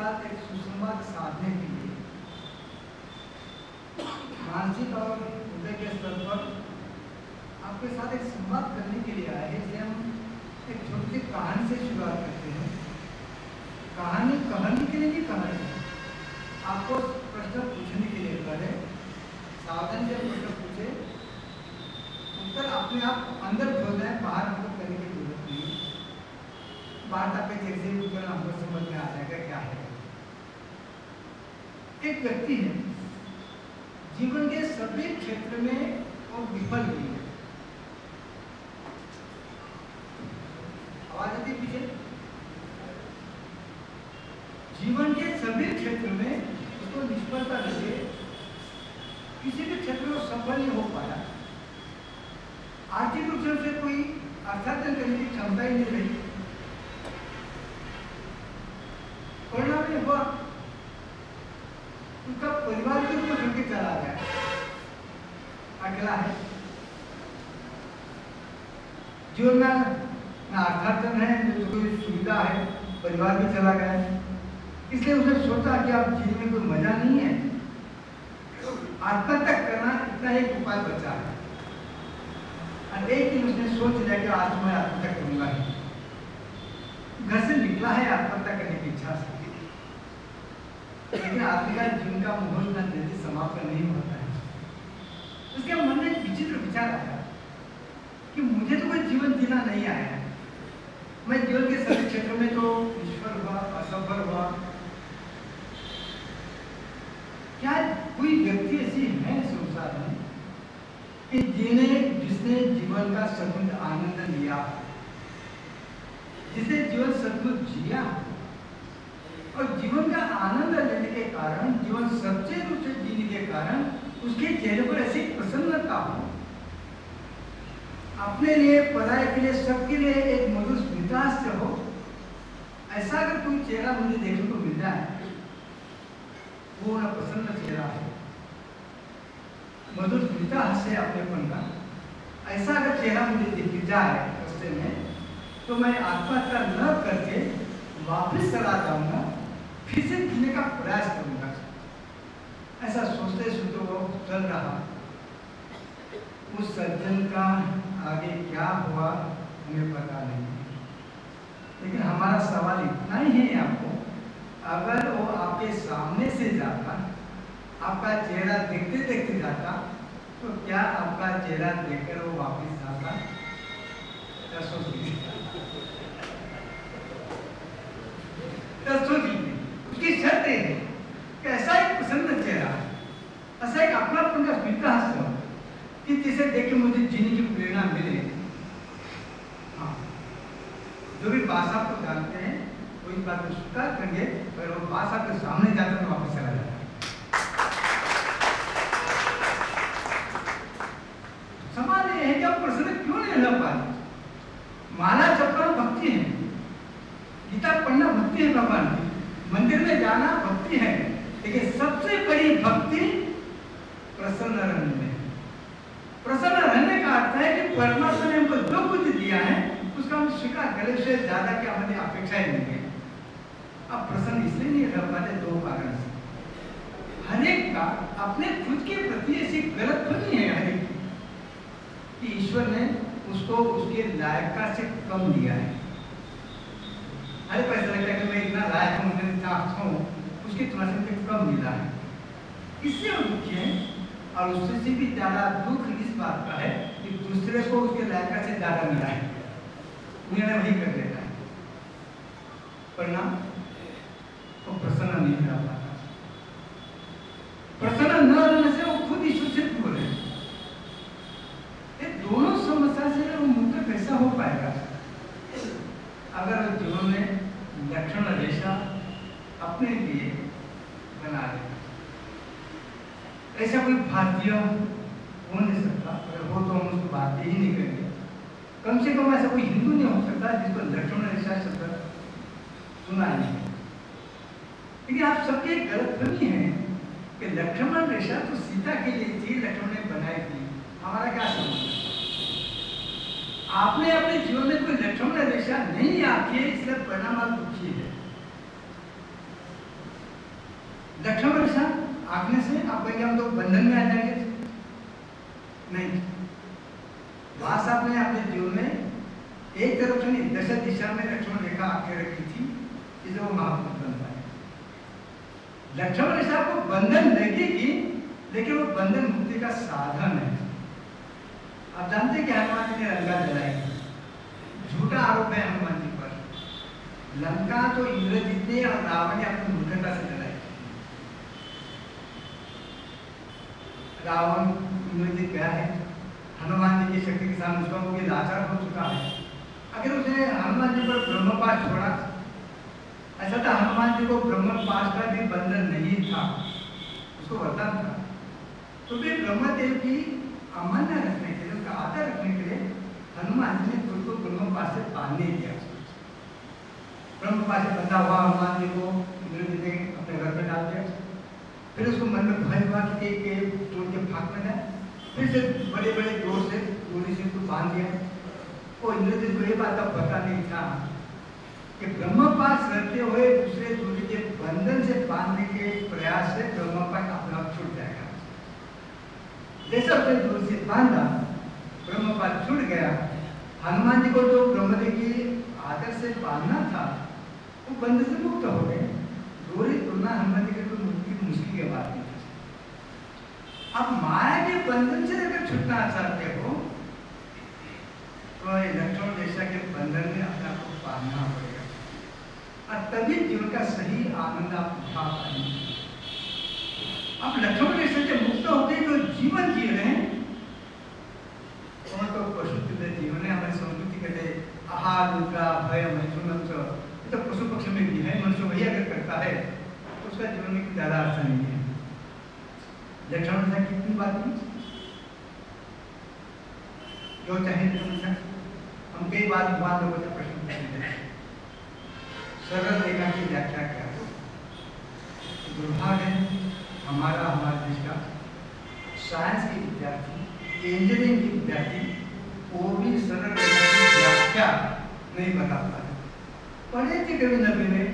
साथ एक सुसंवाद साधने के लिए मानसिक और हृदय के स्तर पर आपके साथ एक संवाद करने के लिए आए हैं। इसलिए हम एक छोटी सी कहानी से शुरुआत करते हैं। कहानी कहने के लिए नहीं कहानी, आपको प्रश्न पूछने के लिए पहले सावधान से प्रश्न पूछे, उत्तर अपने आप अंदर खोल जाए, बाहर हमको करने की जरूरत नहीं। बात आपके जैसे उत्तर हमको समझ में आ जाएगा क्या है। एक व्यक्ति है, जीवन के सभी क्षेत्र में वो विफल हुई है। आवाज आती पीछे। जीवन के सभी क्षेत्र में उसको निष्फलता लगे, किसी भी क्षेत्र में सफल नहीं हो पाया। आर्थिक रूप से उसे कोई अर्थार्जन करने की क्षमता ही नहीं रही। परिणाम में हुआ उसका परिवार भी उसको छोड़ के चला गया, अकेला है। जीवन में ना अर्थार्जन है, न कोई सुविधा है, परिवार भी चला गया है। इसलिए उसने सोचा कि अब जीवन में कोई मजा नहीं है, आत्महत्या करना इतना एक उपाय बचा है। और एक दिन उसने सोच लिया कि आज मैं आत्महत्या करूंगा ही। घर से निकला है आत्महत्या करने की इच्छा से, लेकिन आदमी का जीवन का मोह इतना जल्दी समाप्त नहीं होता है। उसके मन में एक विचित्र विचार आया कि मुझे तो कोई जीवन जीना नहीं आया है। मैं जीवन के सभी क्षेत्रों में तो निष्फल हुआ, असफल हुआ। क्या कोई व्यक्ति ऐसी है संसार में कि जिसने जीवन का सचमुच आनंद लिया, जिसने जीवन सचमुच जिया और जीवन का आनंद लेने के कारण, जीवन सच्चे रूप से जीने के कारण उसके चेहरे पर ऐसी प्रसन्नता हो, अपने लिए, पराये के लिए, सबके लिए एक मधुर स्मिता से हो। ऐसा अगर कोई चेहरा मुझे देखने को मिल जाए, वो ना प्रसन्न चेहरा है, मधुर स्मिता से अपनेपन का, ऐसा अगर चेहरा मुझे दिख जाए रास्ते में, तो मैं आत्महत्या न करके वापस चला जाऊंगा, फिर से जीने का प्रयास करूंगा। ऐसा सोचते सोचते वो चल रहा। उस सज्जन का आगे क्या हुआ हमें पता नहीं, लेकिन हमारा सवाल इतना ही है आपको, अगर वो आपके सामने से जाता, आपका चेहरा देखते देखते जाता, तो क्या आपका चेहरा देखकर वो वापस जाता? क्या सोच लीजिए, उसकी शर्त है कि ऐसा एक प्रसन्न चेहरा, ऐसा एक अपनापन का स्मिता हास्य कि जिसे देख के मुझे जीने की प्रेरणा मिले। हाँ, जो भी बात आपको जानते हैं वो इस बात को स्वीकार करेंगे, पर वो बात आपके सामने जाता तो वापस चला जाता। सवाल ये है कि आप प्रसन्न क्यों नहीं रह पाते? माला जपना भक्ति है, गीता पढ़ना भक्ति है, भगवान की मंदिर में जाना भक्ति है, लेकिन सबसे बड़ी भक्ति प्रसन्न रहने में। प्रसन्न रहने का अर्थ है कि परमात्मा ने हमको जो कुछ दिया है उसका हम स्वीकार करें, उससे ज्यादा क्या हमारी अपेक्षाएं नहीं है। अब प्रसन्न इसलिए नहीं रह पाते, दो कारण से। हर एक का अपने खुद के प्रति ऐसी गलतफहमी है हर एक कि ईश्वर ने उसको उसके लायकता से कम दिया है। हर पैसा लगता है कि मैं इतना लायक हूँ, मैं इतना अच्छा हूँ, उसकी तुलना से कम मिला है, इससे वो दुखी है। और उससे भी ज्यादा दुख इस बात का है कि दूसरे को उसके लायक से ज्यादा मिला है, उन्हें वही कर देता है, परिणाम वो प्रसन्न नहीं रह पाता। प्रसन्न न रहने से वो खुद ईश्वर से दूर है। ये दोनों समस्या से वो मुक्त कैसा हो पाएगा? अगर जीवन में लक्षण रेखा अपने लिए बना ले। ऐसा कोई भारतीय हो नहीं सकता, अगर हो तो हम उसको बात ही नहीं करेंगे। कम से कम ऐसा कोई हिंदू नहीं हो सकता जिसको लक्ष्मण रेखा शब्द सुना नहीं। लेकिन आप सबके गलतफहमी है कि लक्ष्मण रेखा तो सीता के लिए थी, लक्ष्मण ने बनाई थी, हमारा क्या संबंध? आपने अपने जीवन में कोई लक्ष्मण रेखा नहीं आती है, इसलिए परिणाम आप दुखी है। लक्ष्मण रेखा आंकने से आप कहेंगे हम तो बंधन में आ जाएंगे, नहीं। व्यास आपने अपने जीवन में एक तरफ से नहीं, दशा दिशा में लक्ष्मण रेखा आके रखी थी, इसलिए वो महापुरुष बन पाए। लक्ष्मण रेखा को बंधन लगेगी, लेकिन वो बंधन मुक्ति का साधन है। आप जानते हैं कि हनुमान जी ने लंका जलाई, झूठा आरोप है हनुमान जी पर। लंका तो इंद्रजीत ने और रावण ने अपनी मूर्खता से जलाई। रावण इंद्रजीत गया है, हनुमान जी की शक्ति के सामने उसका वो लाचार हो चुका है। अगर उसने हनुमान जी पर ब्रह्मपाश छोड़ा, ऐसा था हनुमान जी को ब्रह्मपाश का भी बंधन नहीं था, उसको वरदान था, तो भी ब्रह्मदेव की अमान्य रखने के लिए, उसका आदर रखने के लिए हनुमान जी ने खुद को ब्रह्मपाश से बांधने दिया। ब्रह्मपाश से बंधा हुआ हनुमान जी को इंद्रजीत ने अपने घर में डाल दिया। फिर उसको मन में भय हुआ कि तोड़ के भाग में जाए, फिर से बड़े बड़े जोर से गोली से उसको बांध दिया। वो इंद्रजीत को ये बात अब पता नहीं था कि ब्रह्मपाश रहते हुए दूसरे दूरी के बंधन से बांधने के प्रयास से ब्रह्मपाश अपने आप छूट जाएगा। जैसे अपने दूर से बांधा, ब्रह्मपाश छूट गया। हनुमान जी को जो ब्रह्मदेव की आदर से बांधना था, वो बंधन से मुक्त हो गए। दूरी तुलना हनुमान जी के लिए मुश्किल की बात नहीं। अब माया के बंधन से अगर छूटना चाहते हो, तो लक्ष्मण रेखा के बंधन में अपने आप को बांधना पड़ेगा, और तभी जीवन का सही आनंद आप उठा पाएंगे। अब लक्ष्मण रेखा से मुक्त होकर जो जीवन जी रहे हैं, वो तो पशु तुल्य जीवन है। हमारी संस्कृति कहते आहार निद्रा भय मैथुन, तो पशु पक्षी में भी है। मनुष्य वही अगर करता है तो उसका जीवन में ज्यादा अर्थ नहीं है। लक्ष्मण रेखा कितनी बात की, जो चाहे हम कई बार भगवान लोगों से प्रश्न पूछते हैं, सरल रेखा की व्याख्या क्या है? दुर्भाग्य है हमारे देश का साइंस के विद्यार्थी, इंजीनियरिंग के विद्यार्थी, वो भी सरल रेखा की व्याख्या नहीं बता पाते। पढ़े थे कभी 90 में,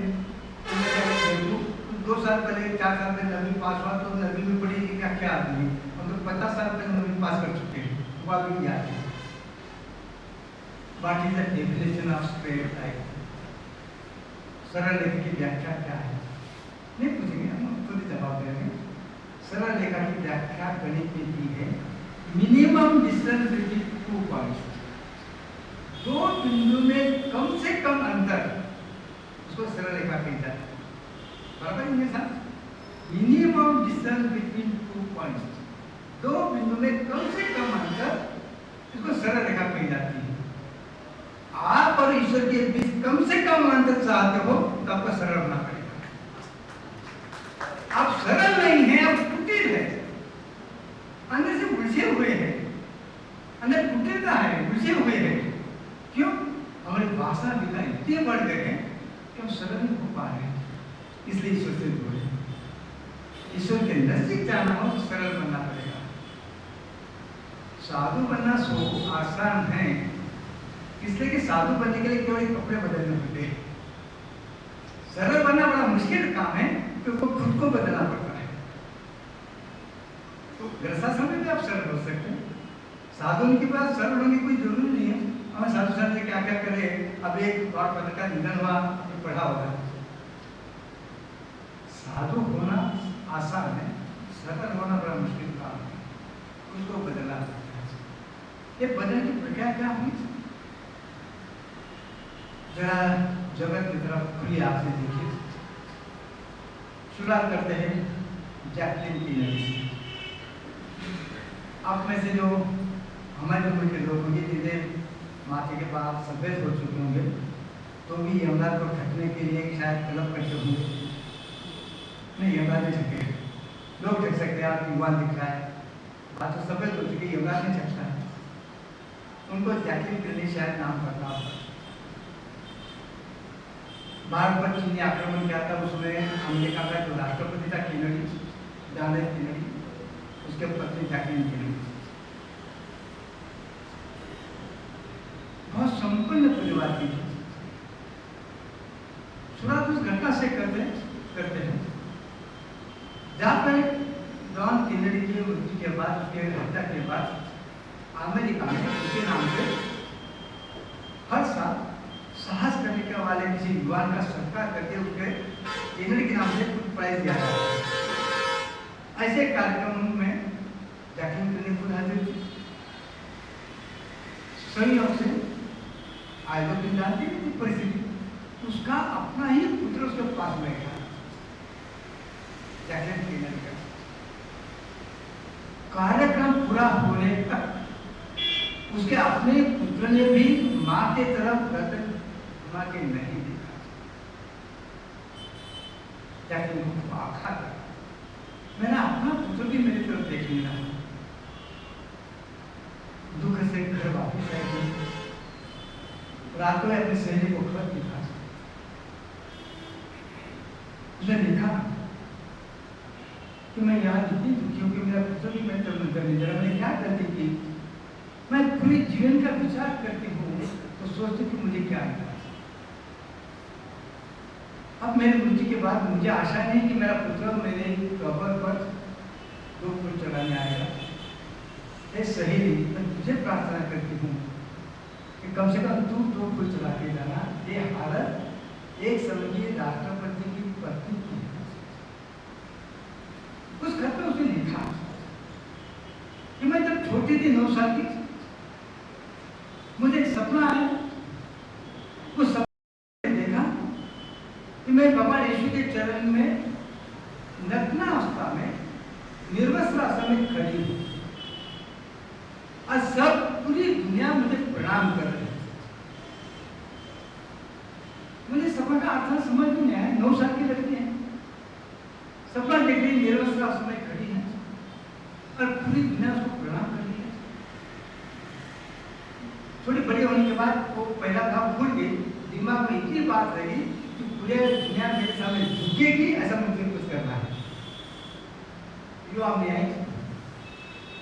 2 साल पहले 4 साल पहले 9वीं पास हुआ, तो 9वीं में पढ़ी कि क्या आदमी, हम तो 50 साल पहले 9वीं पास कर चुके हैं, वो अभी याद है। What is the definition of straight line? सरल रेखा की व्याख्या क्या है? नहीं पूछेंगे, हम खुद ही जवाब देंगे। सरल रेखा की व्याख्या गणित में दी है, मिनिमम डिस्टेंस बिटवीन 2 पॉइंट्स, 2 बिंदु में कम से कम अंतर, उसको सरल रेखा कहता है। बराबर इनके साथ, मिनिमम डिस्टेंस बिटवीन 2 पॉइंट्स, 2 बिंदु में कम से कम अंतर, इसको सरल रेखा कही जाती है। आप और ईश्वर के बीच कम से कम अंतर चाहते हो तो आपको सरल होना पड़ेगा। आप सरल नहीं हैं, आप कुटिल है, अंदर से उलझे हुए हैं, अंदर कुटिलता है, उलझे हुए हैं। क्यों? हमारी वासना विकार इतने बढ़ गए हैं कि हम सरल नहीं हो पा रहे हैं, इसलिए ईश्वर से दूर है। ईश्वर के नजदीक जाना हो तो सरल बनना पड़ेगा। साधु बनना सो आसान है, इसलिए कि साधु बनने के लिए केवल कपड़े बदलने होते हैं। सरल बनना बड़ा मुश्किल काम है, क्योंकि खुद को बदलना पड़ता है। तो गृहस्थाश्रम में भी आप सरल हो सकते हैं। साधु के पास सरल होने की कोई जरूरी नहीं है। हमें साधु संत क्या क्या करे, अब एक गॉड फादर का निधन हुआ तो पढ़ा होगा। साधु होना आसान है, सरल होना बड़ा मुश्किल काम है, उसको बदलना पड़ता है। ये बदलने की प्रक्रिया क्या हुई? जरा जगत की तरफ खुली आंख से देखिए। शुरुआत करते हैं जैकलिन केनेडी से। आप में से जो हमारे उम्र के लोग होंगे, जिन्हें माथे के बाद सफेद हो चुके होंगे, तो भी यमराज को ठगने के लिए शायद तलब करते होंगे। नहीं, यमराज नहीं ठगे, लोग ठग सकते हैं। आप युवा दिख रहा है, बात तो सफेद हो चुकी है, यमराज नहीं ठगता है। उनको जैकलिन केनेडी शायद नाम पता होगा। भारत पर चीनी आक्रमण किया था, उसमें अमेरिका का जो राष्ट्रपति था केनेडी, जॉन एफ केनेडी, उसके पत्नी जैकलिन केनेडी। बहुत संपन्न परिवार की थी। शुरुआत उस घटना से करते हैं। सरकार अमेरिका में उसके नाम से हर साल साहस करने के वाले किसी युवान का सत्कार करके उसके केनेडी के नाम से कुछ प्राइज दिया जाता है। ऐसे कार्यक्रम में जैकलिन केनेडी खुद हाजिर थी। सभी लोग से आयोजक भी जानती थी परिस्थिति, उसका अपना ही पुत्र उसके पास बैठा जैकलिन केनेडी का। कार्यक्रम पूरा होने तक उसके अपने पुत्र ने भी मां के तरफ गर्दन घुमा के नहीं देखा। जैकलिन को आखा था, मैंने अपना पुत्र भी मेरी तरफ देख लिया। दुख से घर वापस आई, रात में अपनी सहेली को खबर लिखा। उसने लिखा कि मैं यहाँ इतनी दुखी हूँ कि मेरा पुत्र भी मैं तरफ नजर नहीं, जरा मैंने क्या गलती की। मैं पूरे जीवन का विचार करती हूँ तो सोचती कि मुझे क्या मिला। अब मेरी मृत्यु के बाद मुझे आशा नहीं कि मेरा पुत्र मेरे कब्र पर दो फूल चढ़ाने आएगा। हे सहेली, मैं तुझे प्रार्थना करती हूँ कि कम से कम तू दो फूल चढ़ा के जाना। ये हालत एक समय की राष्ट्रपति की पत्नी की है। उस खत में उसने लिखा कि मैं जब छोटी थी 9 साल की, मुझे एक सपना आया। उस सपने में देखा कि मैं भगवान यीशु के चरण में नग्नावस्था में निर्वस्त्रावस्था में खड़ी हूँ और सब पूरी दुनिया मुझे प्रणाम कर रही है। मुझे सपना का अर्थ समझ नहीं आया। 9 साल की लड़की है, सपना देख रही निर्वस्त्रावस्था में खड़ी है और पूरी दुनिया उसको प्रणाम कर रही है। थोड़ी बड़ी होने के बाद वो पहला था भूल गई, दिमाग में इतनी बात रही कि पूरी दुनिया मेरे सामने झुकेगी, ऐसा मुझे कुछ करना है। युवा में आई।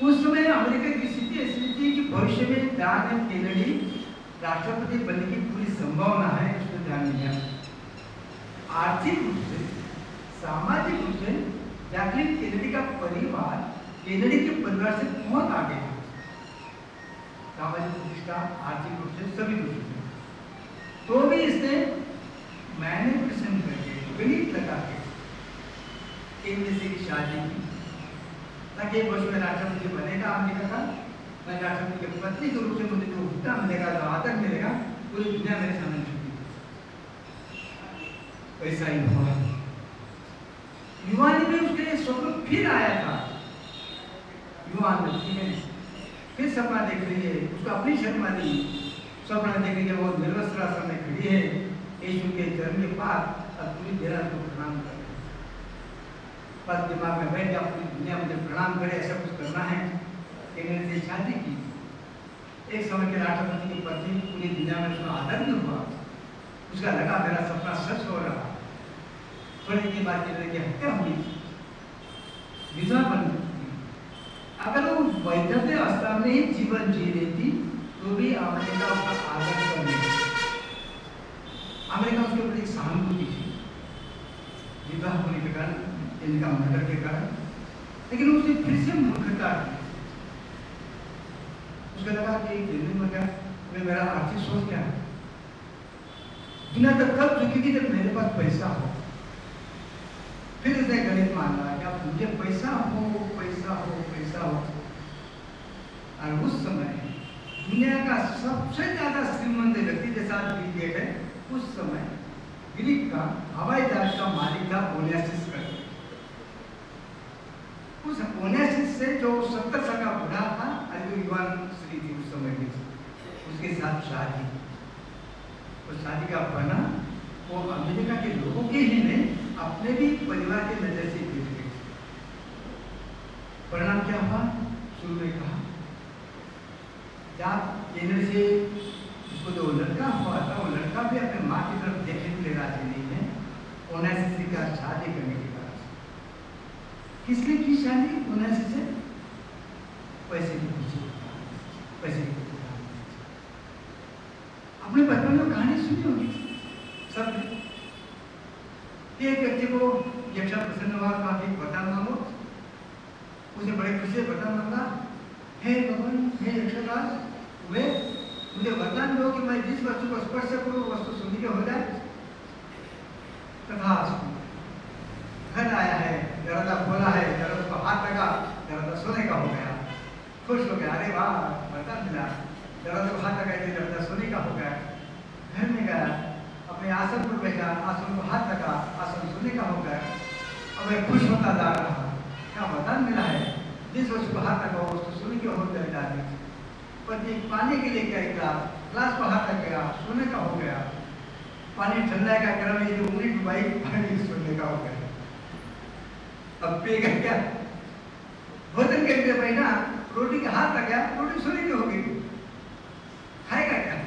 उस समय अमेरिका की स्थिति ऐसी थी कि भविष्य में जॉन एफ केनेडी राष्ट्रपति बनने की पूरी संभावना है, उसको ध्यान नहीं दिया। आर्थिक रूप से, सामाजिक रूप से जैकलिन केनेडी का परिवार केनेडी के परिवार से बहुत आगे था। सामाजिक प्रतिष्ठा, आर्थिक रूप से, सभी रूप से। तो भी इसने मैनिपुलेशन करके, गणित लगा के केनेडी से की शादी की ताकि एक वर्ष में राष्ट्रपति बनेगा अमेरिका का। मैं राष्ट्रपति की पत्नी के रूप से मुझे जो हुक्का मिलेगा, जो आदर मिलेगा, पूरी दुनिया मेरे सामने झुकेगी। ऐसा ही हुआ। युवानी में उसके स्वप्न फिर आया था। युवान लड़की है, फिर सपना देख रही है, उसको अपनी शर्मा दी। सपना देख रही है वो निर्वस्त्रावस्था में खड़ी है यीशु के चरण के पास और पूरी दुनिया को प्रणाम कर रही है। बस दिमाग में बैठ गया पूरी दुनिया मुझे प्रणाम करे, ऐसा कुछ करना है। केनेडी से शादी की। एक समय के राष्ट्रपति की पत्नी, पूरी दुनिया में उसका आदर भी हुआ। उसका लगा मेरा सपना सच हो रहा। थोड़ी देर बाद केनेडी की हत्या हुई, विधवा बन गई। अगर वो वैधव्य अवस्था में ही जीवन जी लेती तो भी अमेरिका उसका आदर कर लेती। अमेरिका उसके ऊपर एक सहानुभूति थी विधवा होने के कारण, इनका मर्डर के कारण। लेकिन उसने फिर से मूर्खता की। उसको लगा कि दिल्ली में क्या मेरा आर्थिक सोच क्या है। दुनिया तक कब झुकेगी जब मेरे पास पैसा हो। फिर उसने गणित मान रहा कि अब मुझे पैसा हो, पैसा हो, पैसा हो। और उस समय दुनिया का सबसे ज्यादा श्रीमंत व्यक्ति जैसा बिल गेट है, उस समय ग्रीक का हवाई जहाज का मालिक था ओनेसिस का। उस ओनेसिस से जो 70 साल का बुढ़ा था, जो युवान स्त्री थी उस समय की, उसके साथ शादी। और शादी का बना वो अमेरिका के लोगों के ही नहीं, अपने भी परिवार के नजर से गिर गए। परिणाम क्या हुआ? शुरू में कहा जब केनेडी से उसको जो लड़का हुआ था, वो लड़का भी अपने माँ की तरफ देखने के लिए राजी नहीं है। ओनेसिस का शादी करने के बाद किसने की शादी? ओनेसिस से पैसे के पीछे, पैसे के पीछे। अपने बचपन में कहानी सुनी होगी सब। एक व्यक्ति को यक्षा प्रसन्न हुआ, काफी वरदान मांगो। उसे बड़े खुशी से वरदान मांगा हे भगवान, हे यक्षराज, वे मुझे वरदान दो कि मैं जिस वस्तु को स्पर्श करूं वस्तु सोने की हो जाए। तथा घर आया है, दरवाजा खोला है, दरवाजा को हाथ लगा, दरवाजा सोने का हो गया, खुश हो गया, अरे वाह वरदान मिला। दरवाजा को हाथ लगाए थे, दरवाजा सोने का हो गया। घर में गया, अपने आसन पर बैठा, आसन को हाथ लगा, आसन सोने का हो गया। अब मैं खुश होता जा रहा, क्या वरदान मिला है, जिस वस्तु को हाथ लगा वो वस्तु सोने की हो जाती। पति पानी के लिए क्या ग्लास को हाथ लग गया, सोने का हो गया। पानी ठंडा का गर्म है, जो उंगली डुबाई पानी सोने का हो गया। अब पिएगा क्या? भोजन के लिए बैठा, रोटी के हाथ लग गया, रोटी सोने की हो गई, खाएगा क्या?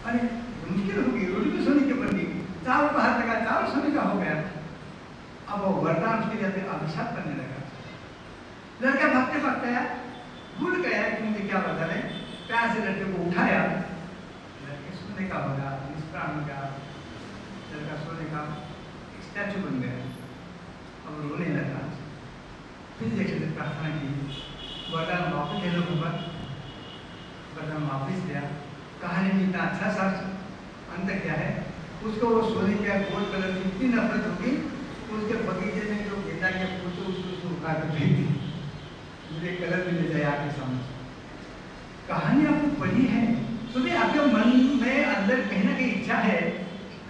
अरे मुश्किल होगी, रोटी भी सोने की बन गई। चावल को हाथ लगा, चावल सोने का हो गया। अब वो वरदान उसके लिए अभिशाप करने लगा। लड़का भागते भागते आया, भूल गया कि मुझे क्या वरदान है। प्यार से लड़के को उठाया, लड़के सोने का हो गया, निष्प्राण हो गया, लड़का सोने का स्टैचू बन गया। अब रोने लगा, फिर जैसे प्रार्थना की, वरदान वापस ले लो भगवान। वरदान वापस लिया। कहानी में इतना अच्छा सा अंत क्या है, उसको वो सोने का गोल्ड कलर की इतनी नफरत होगी, उसके बगीचे में जो गेंदा के फूल थे उसको उठा कर फेंक दी। मुझे कलर भी ले जाए आपके सामने। कहानी आपको पढ़ी है तो भी आपके मन में अंदर कहीं ना कहीं इच्छा है,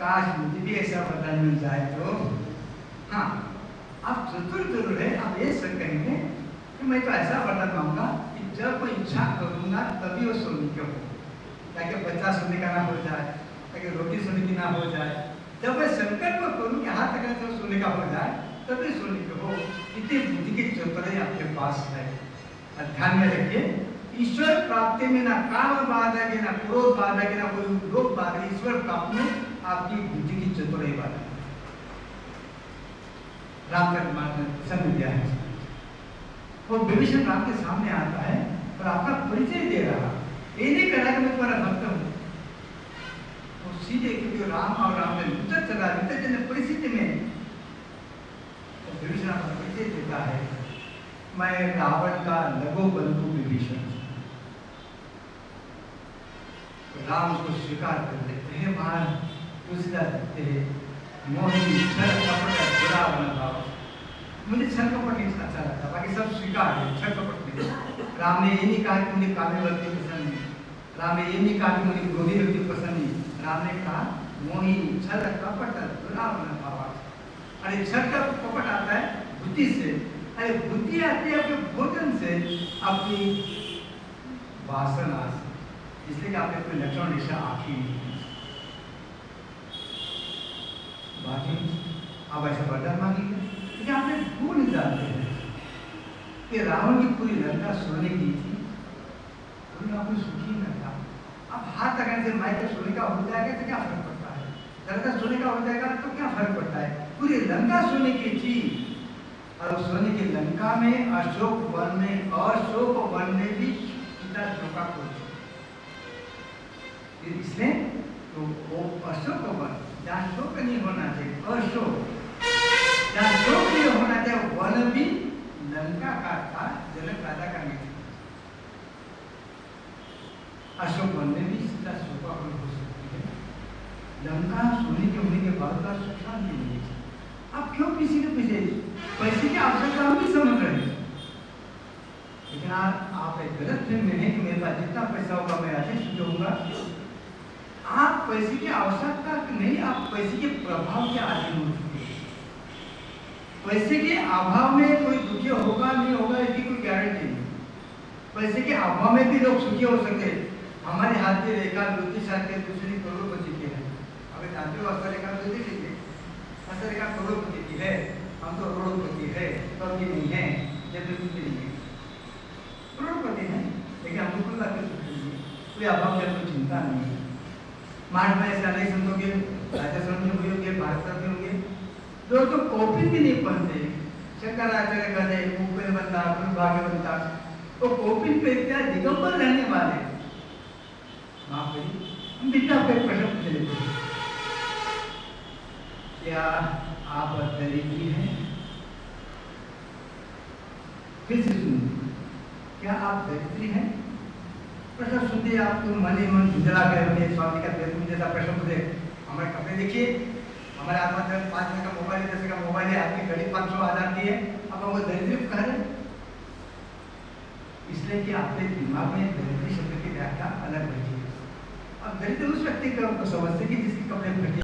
काश मुझे भी ऐसा वरदान मिल जाए तो। हाँ, आप जरूर है, आप ये सब कहेंगे कि मैं तो ऐसा वरदान मांगूंगा कि जब कोई इच्छा करूंगा तभी वो सोने के हो, ताकि बच्चा सोने का ना हो जाए, ताकि रोटी सोने की ना हो जाए। जब मैं संकल्प करूं कि हाथ तक तो सोने का हो जाए तभी सोने के हो। इतनी बुद्धि की चतुराई आपके पास है। ध्यान में रखिए, ईश्वर प्राप्ति में ना काम बाधा के, ना क्रोध बाधा के, ना कोई लोभ बाधा। ईश्वर प्राप्ति में आपकी बुद्धि की चतुराई बाधा। राम का मार्ग प्रसन्न दिया है, वो विभीषण राम के सामने आता है और आपका परिचय दे रहा, ये नहीं कह रहा कि मैं तुम्हारा भक्त हूँ। वो सीधे, क्योंकि राम और राम ने उत्तर चला, उत्तर परिस्थिति में विभीषण का परिचय देता है, मैं रावण का लघु बंधु विभीषण। राम उसको स्वीकार कर देते हैं, वहां दूसरा देते हैं, मोहिनी छल कपट बुरा बना भाव। मुझे छल कपट नहीं अच्छा लगता, बाकी सब स्वीकार है, छल कपट नहीं। राम ने ये नहीं कहा कि मुझे कामी व्यक्ति पसंद नहीं, राम ने ये नहीं कहा कि मुझे क्रोधी व्यक्ति पसंद नहीं। राम ने कहा मोहिनी छल कपट बुरा बना भाव। अरे छल का कपट आता है बुद्धि से, अरे बुद्धि आती है आपके भोजन से, आपकी वासना से, इसलिए कि आपने कोई लक्षण दिशा आखी नहीं। बाकी आप ऐसा वरदान मांगिए, लेकिन आपने भूल जाते हैं कि रावण की पूरी लंका सोने की थी, उन्होंने आपको सुखी न था। अब हाथ लगाने से माइक सोने का हो जाएगा तो क्या फर्क पड़ता है, लंका सोने का हो जाएगा तो क्या फर्क पड़ता है। पूरी लंका सोने की थी, और सोने की लंका में अशोक वन में, अशोक वन में भी पिता शोका को, इसलिए तो वो अशोक वन जहाँ शोक नहीं होना चाहिए, अशोक जहाँ शोक नहीं होना चाहिए, वन भी लंका का था, जनक राजा का नहीं था। अशोक वन में भी सीता शोका को हो सकती है, लंका सोने के होने के बाद का सुख शांति नहीं है। आप क्यों किसी के पीछे, पैसे की आवश्यकता हम भी समझ रहे हैं, लेकिन आप एक गलत फिल्म में है कि मेरे पास जितना पैसा होगा मैं अच्छे सुखी होऊंगा। आप पैसे की आवश्यकता नहीं, आप पैसे के प्रभाव के अधीन हो चुके हैं। पैसे के अभाव में कोई दुखी होगा नहीं होगा इसकी कोई गारंटी नहीं। पैसे के अभाव में भी लोग सुखी हो सकते हैं। हमारे हाथ की रेखा ज्योतिष के दूसरी करोड़पति की है, अगर जानते हो अस्तर रेखा ज्योतिष की, अस्तर रेखा करोड़पति की है, हम तो करोड़पति है, तब भी नहीं है, जब भी नहीं है, करोड़पति है, लेकिन हमको कोई बात नहीं, कोई अभाव या कोई चिंता नहीं है। मार्च में ऐसे अनेक संतों के राजस्थान में हुए होंगे, भारत में होंगे, जो तो कॉपी भी नहीं पहनते, शंकराचार्य कहते मुंबई बनता, भाग्य बनता, तो कॉपी पे क्या दिगंबर रहने वाले। माफ करिए, हम बिना पे प्रश्न पूछ लेते हैं, क्या आप दरिद्री हैं? फिर से सुनिए, क्या आप दरिद्री हैं? प्रश्न सुनते आप तो मन ही मन झुंझला गए अपने स्वामी का तुम जैसा प्रश्न पूछे। हमारे कपड़े देखिए, हमारे हाथ में 5 लाख का मोबाइल, 10 का मोबाइल है, आपकी घड़ी 500,000 की है, अब हम वो दरिद्री कह रहे हैं। इसलिए कि आपके दिमाग में दरिद्री शब्द की व्याख्या अलग बैठी है। अब दरिद्र उस व्यक्ति को समझते कि जिसके कपड़े फटे